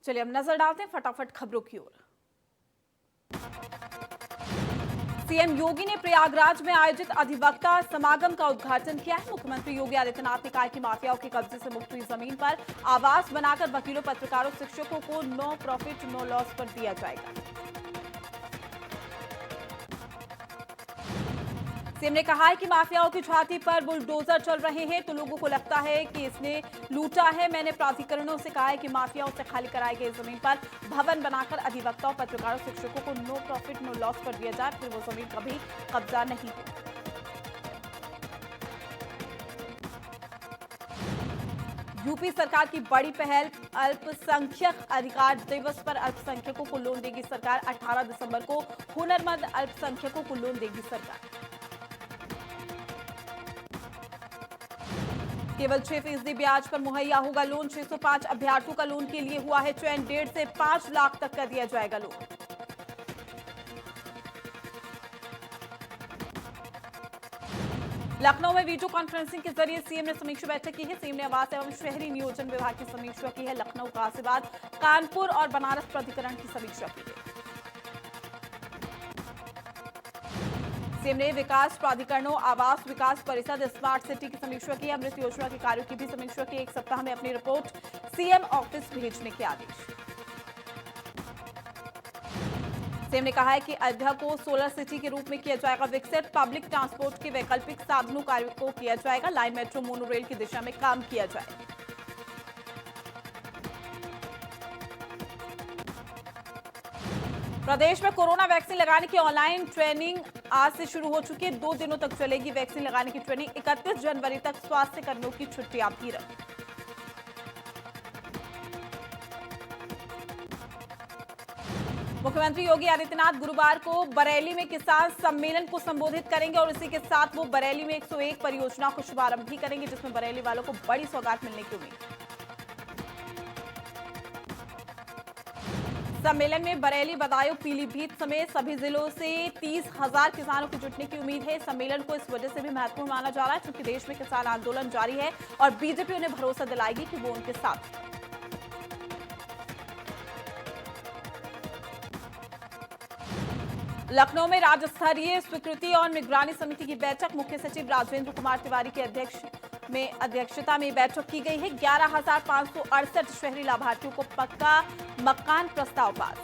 चलिए हम नजर डालते हैं फटाफट खबरों की ओर। सीएम योगी ने प्रयागराज में आयोजित अधिवक्ता समागम का उद्घाटन किया है। मुख्यमंत्री योगी आदित्यनाथ ने कहा कि माफियाओं के कब्जे से मुक्त हुई जमीन पर आवास बनाकर वकीलों, पत्रकारों, शिक्षकों को नो प्रॉफिट नो लॉस पर दिया जाएगा। सीएम ने कहा है कि माफियाओं की छाती पर बुलडोजर चल रहे हैं तो लोगों को लगता है कि इसने लूटा है। मैंने प्राधिकरणों से कहा है कि माफियाओं से खाली कराई गई जमीन पर भवन बनाकर अधिवक्ताओं, पत्रकारों, शिक्षकों को नो प्रॉफिट नो लॉस पर दिया जाए, फिर वो जमीन कभी कब्जा नहीं हो। यूपी सरकार की बड़ी पहल, अल्पसंख्यक अधिकार दिवस पर अल्पसंख्यकों को लोन देगी सरकार। 18 दिसंबर को हुनरमंद अल्पसंख्यकों को लोन देगी सरकार। केवल 6% ब्याज पर मुहैया होगा लोन। 605 अभ्यर्थियों का लोन के लिए हुआ है चयन। 1.5 से 5 लाख तक का दिया जाएगा लोन। लखनऊ में वीडियो कॉन्फ्रेंसिंग के जरिए सीएम ने समीक्षा बैठक की है। सीएम ने आवास एवं शहरी नियोजन विभाग की समीक्षा की है। लखनऊ, गाजियाबाद, कानपुर और बनारस प्राधिकरण की समीक्षा की है। सीएम ने विकास प्राधिकरणों, आवास विकास परिषद, स्मार्ट सिटी की समीक्षा की। अमृत योजना के कार्यों की भी समीक्षा की। 1 सप्ताह में अपनी रिपोर्ट सीएम ऑफिस भेजने के आदेश। सीएम ने कहा है कि अयोध्या को सोलर सिटी के रूप में किया जाएगा विकसित। पब्लिक ट्रांसपोर्ट के वैकल्पिक साधनों कार्यों को किया जाएगा। लाइन, मेट्रो, मोनोरेल की दिशा में काम किया जाएगा। प्रदेश में कोरोना वैक्सीन लगाने की ऑनलाइन ट्रेनिंग आज से शुरू हो चुकी है। 2 दिनों तक चलेगी वैक्सीन लगाने की ट्रेनिंग। 31 जनवरी तक स्वास्थ्य कर्मियों की छुट्टियां भी रही। मुख्यमंत्री योगी आदित्यनाथ गुरुवार को बरेली में किसान सम्मेलन को संबोधित करेंगे और इसी के साथ वो बरेली में 101 परियोजनाओं का शुभारंभ भी करेंगे, जिसमें बरेली वालों को बड़ी सौगात मिलने की उम्मीद है। सम्मेलन में बरेली, बदायूं, पीलीभीत समेत सभी जिलों से 30,000 किसानों के जुटने की उम्मीद है। सम्मेलन को इस वजह से भी महत्वपूर्ण माना जा रहा है क्योंकि देश में किसान आंदोलन जारी है और बीजेपी उन्हें भरोसा दिलाएगी कि वो उनके साथ है। लखनऊ में राज्य स्तरीय स्वीकृति और निगरानी समिति की बैठक, मुख्य सचिव राजेंद्र कुमार तिवारी की अध्यक्षता में बैठक की गई है। 11,568 शहरी लाभार्थियों को पक्का मकान प्रस्ताव पास।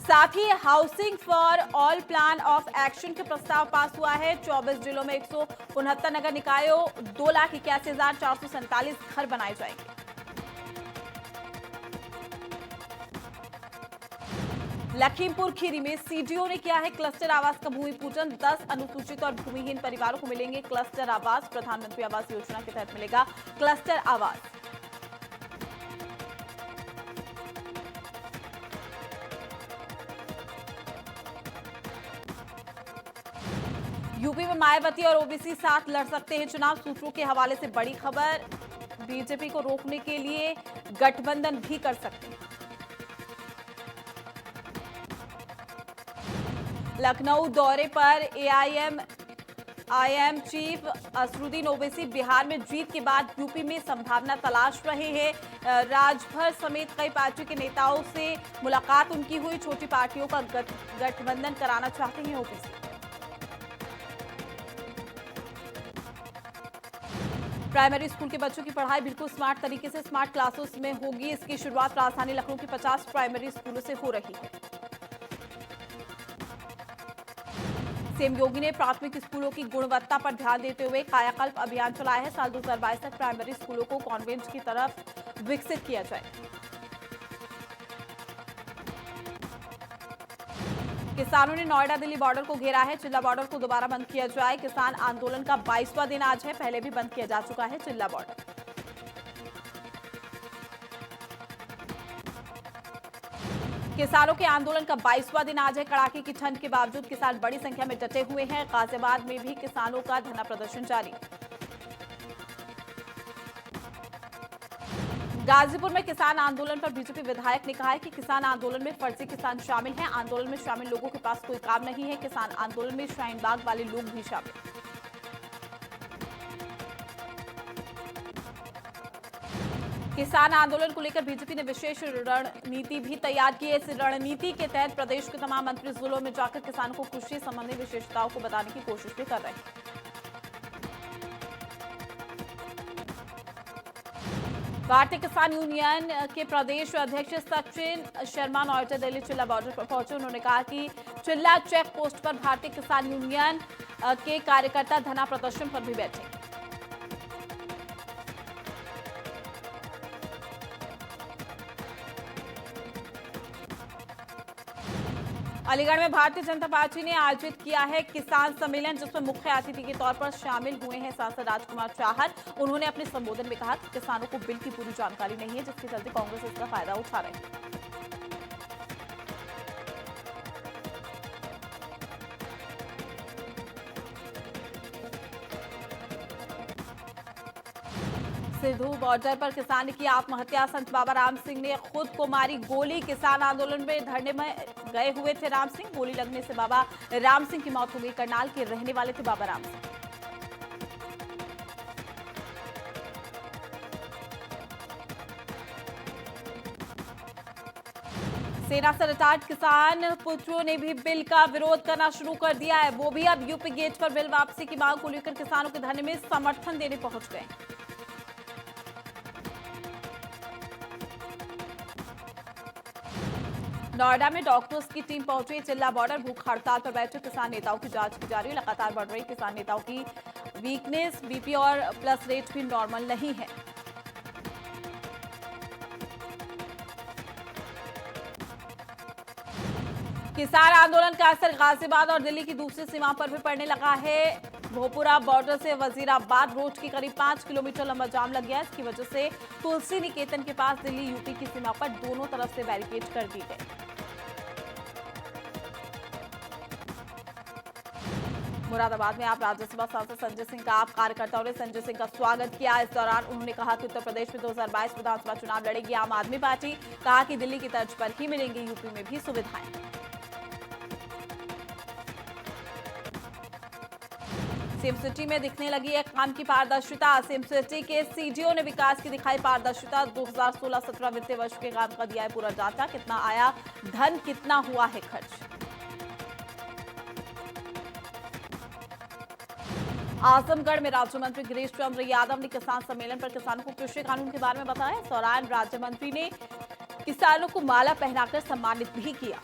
साथ ही housing for all plan of action के प्रस्ताव पास हुआ है। 24 जिलों में 169 नगर निकायों 2,81,447 घर बनाए जाएंगे। लखीमपुर खीरी में सीडीओ ने किया है क्लस्टर आवास का भूमि पूजन। 10 अनुसूचित और भूमिहीन परिवारों को मिलेंगे क्लस्टर आवास। प्रधानमंत्री आवास योजना के तहत मिलेगा क्लस्टर आवास। यूपी में मायावती और ओबीसी साथ लड़ सकते हैं चुनाव, सूत्रों के हवाले से बड़ी खबर। बीजेपी को रोकने के लिए गठबंधन भी कर सकते हैं। लखनऊ दौरे पर एआईएम चीफ असरुद्दीन ओवैसी बिहार में जीत के बाद यूपी में संभावना तलाश रहे हैं। राजभर समेत कई पार्टी के नेताओं से मुलाकात उनकी हुई। छोटी पार्टियों का गठबंधन कराना चाहते हैं ओवैसी। प्राइमरी स्कूल के बच्चों की पढ़ाई बिल्कुल स्मार्ट तरीके से स्मार्ट क्लासेस में होगी। इसकी शुरुआत राजधानी लखनऊ की 50 प्राइमरी स्कूलों से हो रही है। सीएम योगी ने प्राथमिक स्कूलों की गुणवत्ता पर ध्यान देते हुए कायाकल्प अभियान चलाया है। साल 2022 तक प्राइमरी स्कूलों को कॉन्वेंट की तरफ विकसित किया जाए। किसानों ने नोएडा दिल्ली बॉर्डर को घेरा है। चिल्ला बॉर्डर को दोबारा बंद किया जाए। किसान आंदोलन का 22वां दिन आज है। पहले भी बंद किया जा चुका है चिल्ला बॉर्डर। किसानों के आंदोलन का 22वां दिन आज है। कड़ाके की ठंड के बावजूद किसान बड़ी संख्या में डटे हुए हैं। गाजियाबाद में भी किसानों का धरना प्रदर्शन जारी। गाजीपुर में किसान आंदोलन पर बीजेपी विधायक ने कहा है कि किसान आंदोलन में फर्जी किसान शामिल हैं। आंदोलन में शामिल लोगों के पास कोई काम नहीं है। किसान आंदोलन में शाहीन बाग वाले लोग भी शामिल। किसान आंदोलन को लेकर बीजेपी ने विशेष रणनीति भी तैयार की है। इस रणनीति के तहत प्रदेश के तमाम मंत्री जिलों में जाकर किसानों को कृषि संबंधी विशेषताओं को बताने की कोशिश भी कर रहे हैं। भारतीय किसान यूनियन के प्रदेश अध्यक्ष सचिन शर्मा नोएडा दिल्ली चिल्ला बॉर्डर पर पहुंचे। उन्होंने कहा कि चिल्ला चेक पोस्ट पर भारतीय किसान यूनियन के कार्यकर्ता धरना प्रदर्शन पर भी बैठे। अलीगढ़ में भारतीय जनता पार्टी ने आयोजित किया है किसान सम्मेलन, जिसमें मुख्य अतिथि के तौर पर शामिल हुए हैं सांसद राजकुमार चाहर। उन्होंने अपने संबोधन में कहा कि किसानों को बिल की पूरी जानकारी नहीं है, जिसके चलते कांग्रेस इसका फायदा उठा रही है। सिद्धू बॉर्डर पर किसान की आत्महत्या, संत बाबा राम सिंह ने खुद को मारी गोली। किसान आंदोलन में धरने में गए हुए थे राम सिंह। गोली लगने से बाबा राम सिंह की मौत हो गई। करनाल के रहने वाले थे बाबा राम सिंह। सेना से रिटायर्ड किसान पुत्रों ने भी बिल का विरोध करना शुरू कर दिया है। वो भी अब यूपी गेट पर बिल वापसी की मांग को लेकर किसानों के धरने में समर्थन देने पहुंच गए। नोएडा में डॉक्टर्स की टीम पहुंची। चिल्ला बॉर्डर भूख हड़ताल पर बैठे किसान नेताओं की जांच की जा रही है। लगातार बढ़ रही किसान नेताओं की वीकनेस, बीपी और प्लस रेट भी नॉर्मल नहीं है। किसान आंदोलन का असर गाजियाबाद और दिल्ली की दूसरी सीमा पर भी पड़ने लगा है। भोपुरा बॉर्डर से वजीराबाद रोड की करीब 5 किलोमीटर लंबा जाम लग गया। इसकी वजह से तुलसी निकेतन के पास दिल्ली यूपी की सीमा पर दोनों तरफ से बैरिकेड कर दी गई। मुरादाबाद में आप राज्यसभा सांसद संजय सिंह का आप कार्यकर्ताओं ने संजय सिंह का स्वागत किया। इस दौरान उन्होंने कहा कि उत्तर प्रदेश में 2022 विधानसभा चुनाव लड़ेगी आम आदमी पार्टी। कहा कि दिल्ली की तर्ज पर ही मिलेंगी यूपी में भी सुविधाएं। सिम सिटी में दिखने लगी है काम की पारदर्शिता। सिम सिटी के सीडीओ ने विकास की दिखाई पारदर्शिता। 2016-17 वित्तीय वर्ष के काम का दिया है पूरा डाटा। कितना आया धन, कितना हुआ है खर्च। आजमगढ़ में राज्य मंत्री गिरीश चंद्र यादव ने किसान सम्मेलन पर किसानों को कृषि कानून के बारे में बताया। इस दौरान राज्य मंत्री ने किसानों को माला पहनाकर सम्मानित भी किया।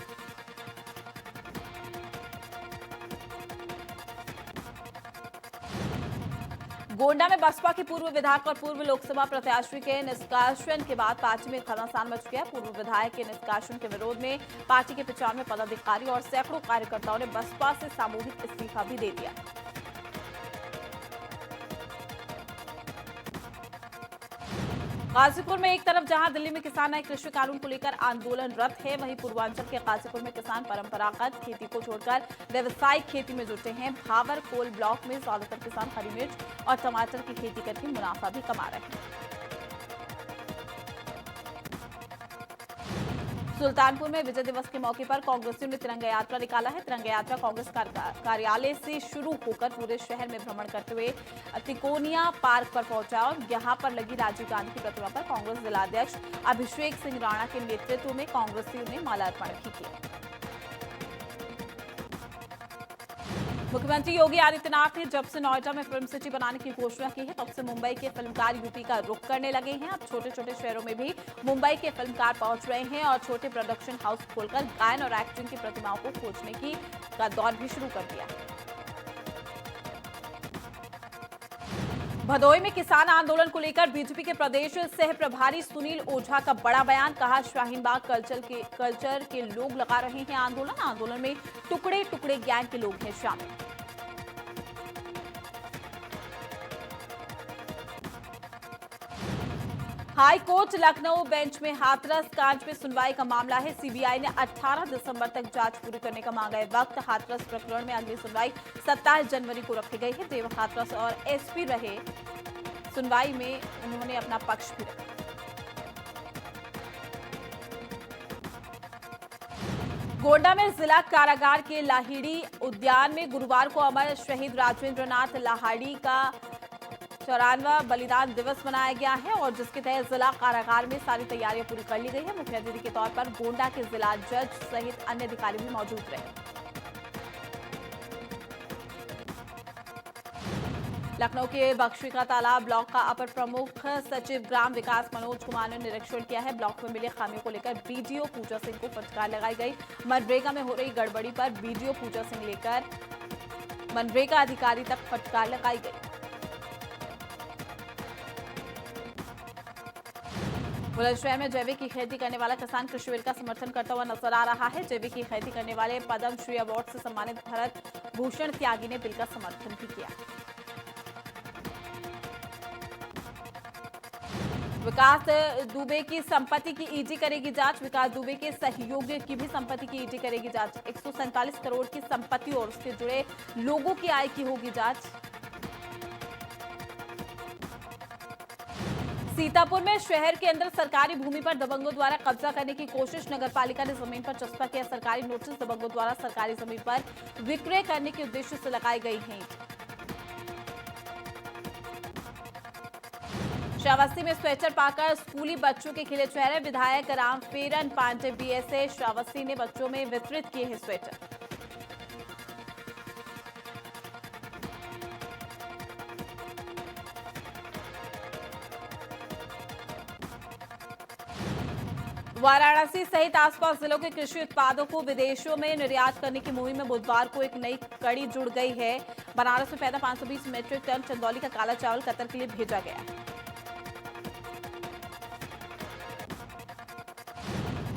गोंडा में बसपा के पूर्व विधायक और पूर्व लोकसभा प्रत्याशी के निष्कासन के बाद पार्टी में घमासान मच गया। पूर्व विधायक के निष्कासन के विरोध में पार्टी के 95 पदाधिकारी और सैकड़ों कार्यकर्ताओं ने बसपा से सामूहिक इस्तीफा भी दे दिया। गाजीपुर में एक तरफ जहां दिल्ली में किसान नए कृषि कानून को लेकर आंदोलनरत है, वहीं पूर्वांचल के गाजीपुर में किसान परंपरागत खेती को छोड़कर व्यावसायिक खेती में जुटे हैं। भावर कोल ब्लॉक में ज्यादातर किसान हरी मिर्च और टमाटर की खेती करके मुनाफा भी कमा रहे हैं। सुल्तानपुर में विजय दिवस के मौके पर कांग्रेसियों ने तिरंगा यात्रा निकाला है। तिरंगा यात्रा कांग्रेस कार्यालय से शुरू होकर पूरे शहर में भ्रमण करते हुए तिकोनिया पार्क पर पहुंचा और यहां पर लगी राजीव गांधी की प्रतिमा पर कांग्रेस जिलाध्यक्ष अभिषेक सिंह राणा के नेतृत्व में कांग्रेसियों ने माल्यार्पण भी किया। मुख्यमंत्री योगी आदित्यनाथ ने जब से नोएडा में फिल्म सिटी बनाने की घोषणा की है, तब से मुंबई के फिल्मकार यूपी का रुख करने लगे हैं। अब छोटे छोटे शहरों में भी मुंबई के फिल्मकार पहुंच रहे हैं और छोटे प्रोडक्शन हाउस खोलकर गायन और एक्टिंग की प्रतिमाओं को खोजने का दौर भी शुरू कर दिया। भदोही में किसान आंदोलन को लेकर बीजेपी के प्रदेश सह प्रभारी सुनील ओझा का बड़ा बयान। कहा, शाहीनबाग कल्चर के लोग लगा रहे हैं आंदोलन में टुकड़े टुकड़े गैंग के लोग हैं शामिल। हाई कोर्ट लखनऊ बेंच में हाथरस कांड में सुनवाई का मामला है। सीबीआई ने 18 दिसंबर तक जांच पूरी करने का मांगा है वक्त। हाथरस प्रकरण में अगली सुनवाई 27 जनवरी को रखी गई है। देव हाथरस और एसपी रहे सुनवाई में उन्होंने अपना पक्ष भी रखा। गोंडा में जिला कारागार के लाहिड़ी उद्यान में गुरुवार को अमर शहीद राजेंद्र नाथ लाहिड़ी का 94वां बलिदान दिवस मनाया गया है और जिसके तहत जिला कारागार में सारी तैयारियां पूरी कर ली गई है। मुख्य अतिथि के तौर पर गोंडा के जिला जज सहित अन्य अधिकारी भी मौजूद रहे। लखनऊ के बख्शी का तालाब ब्लॉक का अपर प्रमुख सचिव ग्राम विकास मनोज कुमार ने निरीक्षण किया है। ब्लॉक में मिले खामियों को लेकर बीडीओ पूजा सिंह को फटकार लगाई गई। मनरेगा में हो रही गड़बड़ी पर बीडीओ पूजा सिंह लेकर मनरेगा अधिकारी तक फटकार लगाई गई। बुलंदशहर में जैविक की खेती करने वाला किसान कृषि बिल का समर्थन करता हुआ नजर आ रहा है। जैविक की खेती करने वाले पद्म श्री अवार्ड से सम्मानित भरत भूषण त्यागी ने बिल का समर्थन भी किया। विकास दुबे की संपत्ति की ईडी करेगी जांच। विकास दुबे के सहयोगी की भी संपत्ति की ईडी करेगी जांच। 147 करोड़ की संपत्ति और उससे जुड़े लोगों की आय की होगी जांच। सीतापुर में शहर के अंदर सरकारी भूमि पर दबंगों द्वारा कब्जा करने की कोशिश। नगरपालिका ने जमीन पर चस्पा किया सरकारी नोटिस। दबंगों द्वारा सरकारी जमीन पर विक्रय करने के उद्देश्य से लगाई गई है। श्रावस्ती में स्वेटर पाकर स्कूली बच्चों के खिले चेहरे। विधायक रामफेरन पांडे बीएसए श्रावस्ती ने बच्चों में वितरित किए हैं स्वेटर। वाराणसी सहित आसपास जिलों के कृषि उत्पादों को विदेशों में निर्यात करने की मुहिम में बुधवार को एक नई कड़ी जुड़ गई है। बनारस में पैदा 520 मीट्रिक टन चंदौली का काला चावल कतर के लिए भेजा गया।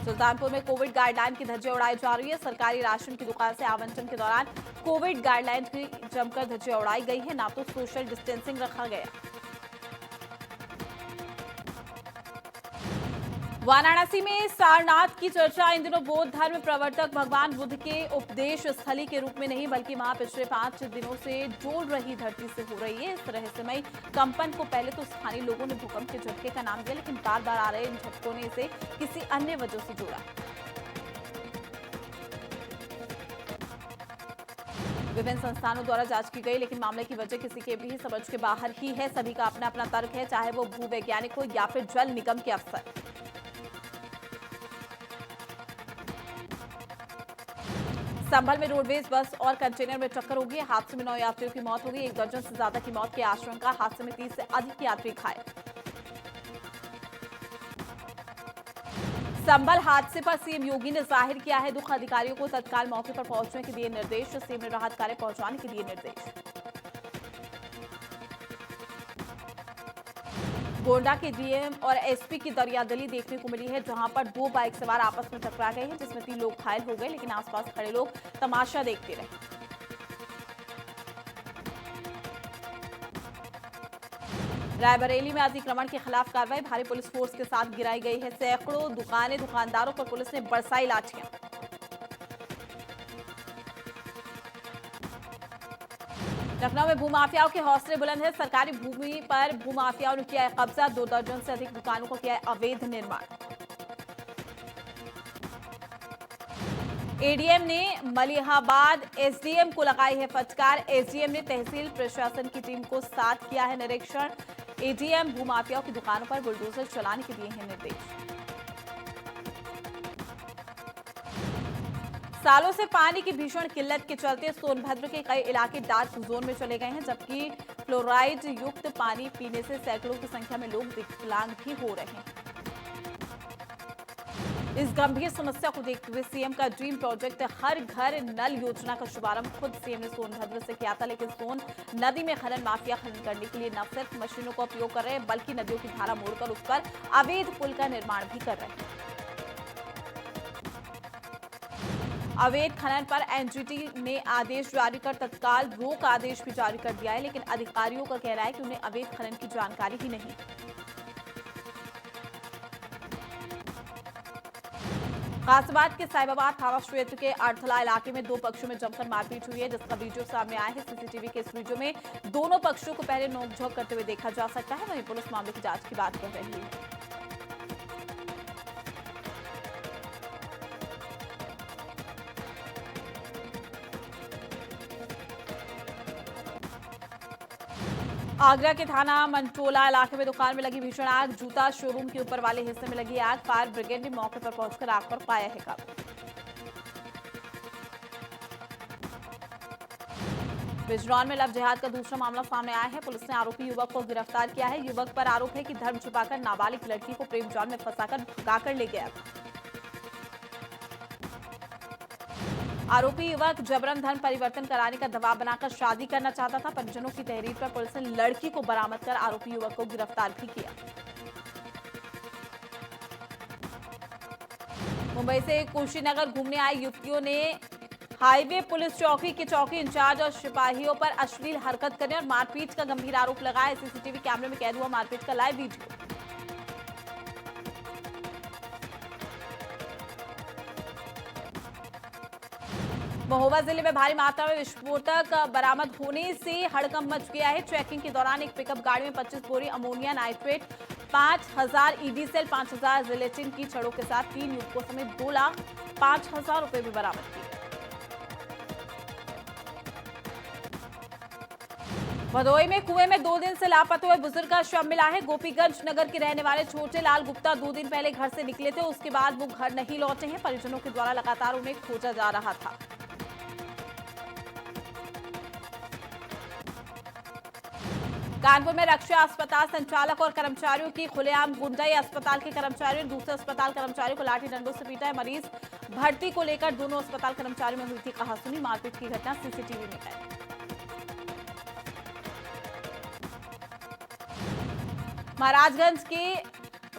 सुल्तानपुर में कोविड गाइडलाइन की धज्जियां उड़ाई जा रही है। सरकारी राशन की दुकान से आवंटन के दौरान कोविड गाइडलाइन की जमकर धज्जियां उड़ाई गई है। ना तो सोशल डिस्टेंसिंग रखा गया। वाराणसी में सारनाथ की चर्चा इन दिनों बौद्ध धर्म प्रवर्तक भगवान बुद्ध के उपदेश स्थली के रूप में नहीं बल्कि वहां पिछले 5 दिनों से जोड़ रही धरती से हो रही है। इस रहस्यमय कंपन को पहले तो स्थानीय लोगों ने भूकंप के झटके का नाम दिया, लेकिन बार बार आ रहे इन झटकों ने इसे किसी अन्य वजह से जोड़ा। विभिन्न संस्थानों द्वारा जांच की गई, लेकिन मामले की वजह किसी के भी समझ के बाहर ही है। सभी का अपना अपना तर्क है, चाहे वो भूवैज्ञानिक हो या फिर जल निगम के अफसर। संभल में रोडवेज बस और कंटेनर में टक्कर होगी। हादसे में 9 यात्रियों की मौत होगी। 1 दर्जन से ज्यादा की मौत की आशंका। हादसे में 30 से अधिक यात्री घायल। संभल हादसे पर सीएम योगी ने जाहिर किया है दुख। अधिकारियों को तत्काल मौके पर पहुंचने के दिए निर्देश। सीएम ने राहत कार्य पहुंचाने के दिए निर्देश। गोंडा के डीएम और एसपी की दरियादिली देखने को मिली है, जहां पर 2 बाइक सवार आपस में टकरा गए हैं, जिसमें 3 लोग घायल हो गए, लेकिन आसपास खड़े लोग तमाशा देखते रहे। रायबरेली में अतिक्रमण के खिलाफ कार्रवाई। भारी पुलिस फोर्स के साथ गिराई गई है सैकड़ों दुकानें। दुकानदारों पर पुलिस ने बरसाई लाठियां। लखनऊ में भूमाफियाओं के हौसले बुलंद है। सरकारी भूमि पर भूमाफियाओं ने किया है कब्जा। 2 दर्जन से अधिक दुकानों को किया है अवैध निर्माण। एडीएम ने मलिहाबाद एसडीएम को लगाई है फटकार। एसडीएम ने तहसील प्रशासन की टीम को साथ किया है निरीक्षण। एडीएम भूमाफियाओं की दुकानों पर बुलडोजर चलाने के दिए हैं निर्देश। सालों से पानी की भीषण किल्लत के चलते सोनभद्र के कई इलाके डार्क जोन में चले गए हैं, जबकि फ्लोराइड युक्त पानी पीने से सैकड़ों की संख्या में लोग विकलांग भी हो रहे हैं। इस गंभीर समस्या को देखते हुए सीएम का ड्रीम प्रोजेक्ट हर घर नल योजना का शुभारंभ खुद सीएम ने सोनभद्र से किया था, लेकिन सोन नदी में खनन माफिया खनन करने के लिए न सिर्फ मशीनों का उपयोग कर रहे हैं, बल्कि नदियों की धारा मोड़कर उस पर अवैध पुल का निर्माण भी कर रहे हैं। अवैध खनन पर एनजीटी ने आदेश जारी कर तत्काल रोक आदेश भी जारी कर दिया है, लेकिन अधिकारियों का कहना है कि उन्हें अवैध खनन की जानकारी ही नहीं। गाजियाबाद के साहिबाबाद थाना क्षेत्र के अड़थला इलाके में 2 पक्षों में जमकर मारपीट हुई है, जिसका वीडियो सामने आया है। सीसीटीवी के इस वीडियो में दोनों पक्षों को पहले नोकझोंक करते हुए देखा जा सकता है। वहीं पुलिस मामले की जांच की बात कर रही है। आगरा के थाना मंटोला इलाके में दुकान में लगी भीषण आग। जूता शोरूम के ऊपर वाले हिस्से में लगी आग। फायर ब्रिगेड ने मौके पर पहुंचकर आग पर पाया है काबू। बिजनौर में लव जिहाद का दूसरा मामला सामने आया है। पुलिस ने आरोपी युवक को गिरफ्तार किया है। युवक पर आरोप है कि धर्म छुपाकर नाबालिग लड़की को प्रेम जाल में फंसाकर भगाकर ले गया था। आरोपी युवक जबरन धर्म परिवर्तन कराने का दबाव बनाकर शादी करना चाहता था। परिजनों की तहरीर पर पुलिस ने लड़की को बरामद कर आरोपी युवक को गिरफ्तार भी किया। मुंबई से कुशीनगर घूमने आई युवतियों ने हाईवे पुलिस चौकी के चौकी इंचार्ज और सिपाहियों पर अश्लील हरकत करने और मारपीट का गंभीर आरोप लगाया। सीसीटीवी कैमरे में कैद हुआ मारपीट का लाइव वीडियो। महोबा जिले में भारी मात्रा में विस्फोटक बरामद होने से हड़कंप मच गया है। चेकिंग के दौरान एक पिकअप गाड़ी में 25 बोरी ammonia nitrate, 5000 ED cell, 5000 gelatin की छड़ों के साथ 3 युवकों समेत 2,05,000 रुपए भी बरामद किए। भदोई में कुएं में 2 दिन से लापता हुए बुजुर्ग का शव मिला है। गोपीगंज नगर के रहने वाले छोटे लाल गुप्ता 2 दिन पहले घर से निकले थे। उसके बाद वो घर नहीं लौटे हैं। परिजनों के द्वारा लगातार उन्हें खोजा जा रहा था। कानपुर में रक्षा अस्पताल संचालक और कर्मचारियों की खुलेआम गुंडाई। अस्पताल के कर्मचारियों ने दूसरे अस्पताल कर्मचारियों को लाठी डंडों से पीटा है। मरीज भर्ती को लेकर दोनों अस्पताल कर्मचारियों में हुई थी कहासुनी। मारपीट की घटना सीसीटीवी में कैद। महाराजगंज के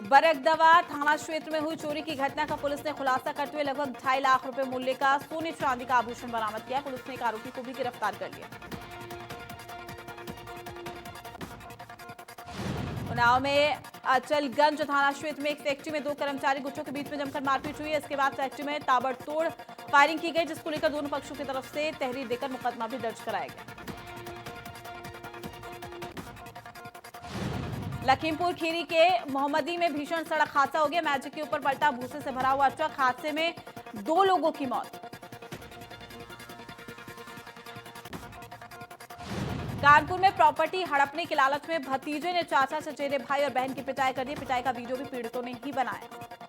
बरगदवा थाना क्षेत्र में हुई चोरी की घटना का पुलिस ने खुलासा करते हुए लगभग 2.5 लाख रुपए मूल्य का सोने चांदी का आभूषण बरामद किया। पुलिस ने एक आरोपी को भी गिरफ्तार कर लिया। उन्नाव में अचलगंज थाना क्षेत्र में एक फैक्ट्री में 2 कर्मचारी गुटों के बीच में जमकर मारपीट हुई है। इसके बाद फैक्ट्री में ताबड़तोड़ फायरिंग की गई, जिसको लेकर दोनों पक्षों की तरफ से तहरीर देकर मुकदमा भी दर्ज कराया गया। लखीमपुर खीरी के मोहम्मदी में भीषण सड़क हादसा हो गया। मैजिक के ऊपर पलटा भूसे से भरा हुआ ट्रक। हादसे में 2 लोगों की मौत। कानपुर में प्रॉपर्टी हड़पने के लालच में भतीजे ने चाचा, चचेरे भाई और बहन की पिटाई कर दी। पिटाई का वीडियो भी पीड़ितों ने ही बनाया।